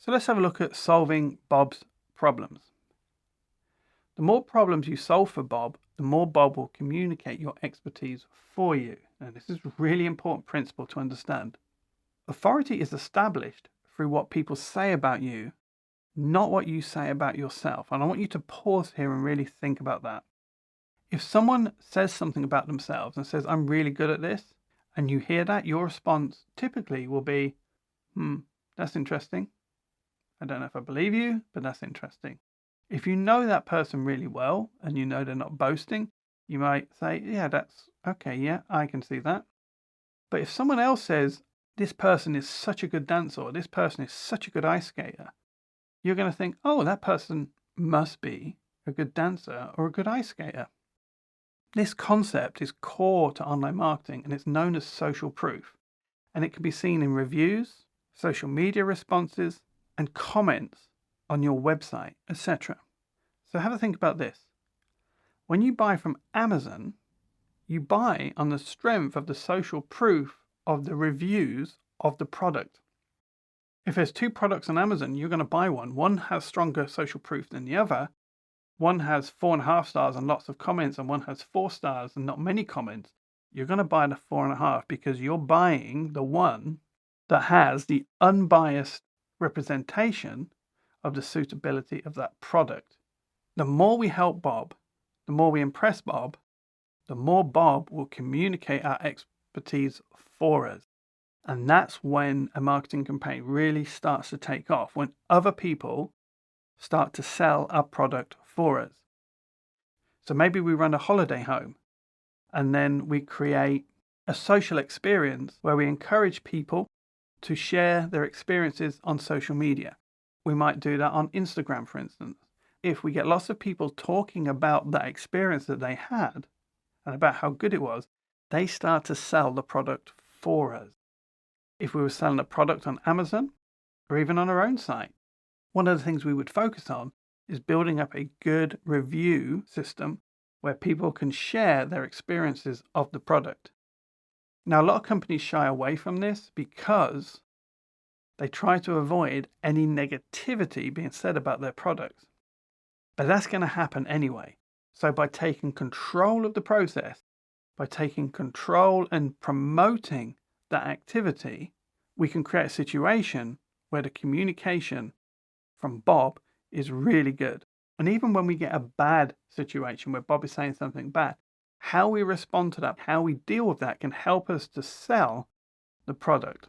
So let's have a look at solving Bob's problems. The more problems you solve for Bob, the more Bob will communicate your expertise for you. And this is a really important principle to understand. Authority is established through what people say about you, not what you say about yourself. And I want you to pause here and really think about that. If someone says something about themselves and says, I'm really good at this, and you hear that, your response typically will be, that's interesting. I don't know if I believe you, but that's interesting. If you know that person really well and you know they're not boasting, you might say, yeah, that's okay. Yeah, I can see that. But if someone else says, this person is such a good dancer, or this person is such a good ice skater, you're going to think, oh, that person must be a good dancer or a good ice skater. This concept is core to online marketing and it's known as social proof. And it can be seen in reviews, social media responses, and comments on your website, etc. So have a think about this. When you buy from Amazon, you buy on the strength of the social proof of the reviews of the product. If there's two products on Amazon, you're going to buy one. One has stronger social proof than the other. One has 4.5 stars and lots of comments, and one has 4 stars and not many comments. You're going to buy the 4.5 because you're buying the one that has the unbiased representation of the suitability of that product. The more we help Bob, the more we impress Bob, the more Bob will communicate our expertise for us. And that's when a marketing campaign really starts to take off, when other people start to sell our product for us. So maybe we run a holiday home and then we create a social experience where we encourage people to share their experiences on social media. We might do that on Instagram, for instance. If we get lots of people talking about that experience that they had and about how good it was, they start to sell the product for us. If we were selling a product on Amazon or even on our own site, one of the things we would focus on is building up a good review system where people can share their experiences of the product. Now, a lot of companies shy away from this because they try to avoid any negativity being said about their products. But that's going to happen anyway. So by taking control of the process, by taking control and promoting that activity, we can create a situation where the communication from Bob is really good. And even when we get a bad situation where Bob is saying something bad, how we respond to that, how we deal with that can help us to sell the product.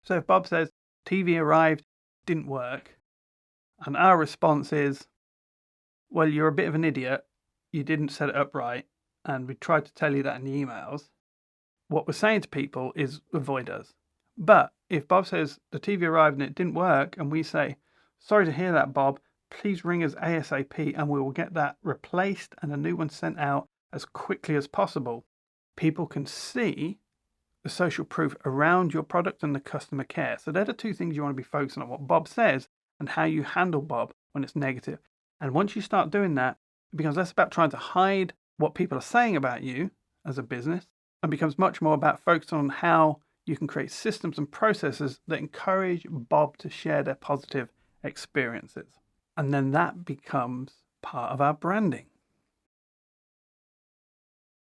So if Bob says, TV arrived, didn't work, and our response is, well, you're a bit of an idiot, you didn't set it up right, and we tried to tell you that in the emails, what we're saying to people is avoid us. But if Bob says the TV arrived and it didn't work, and we say, sorry to hear that, Bob, please ring us ASAP and we will get that replaced and a new one sent out as quickly as possible, people can see the social proof around your product and the customer care. So they're the two things you want to be focusing on, what Bob says and how you handle Bob when it's negative. And once you start doing that, it becomes less about trying to hide what people are saying about you as a business and becomes much more about focusing on how you can create systems and processes that encourage Bob to share their positive experiences. And then that becomes part of our branding.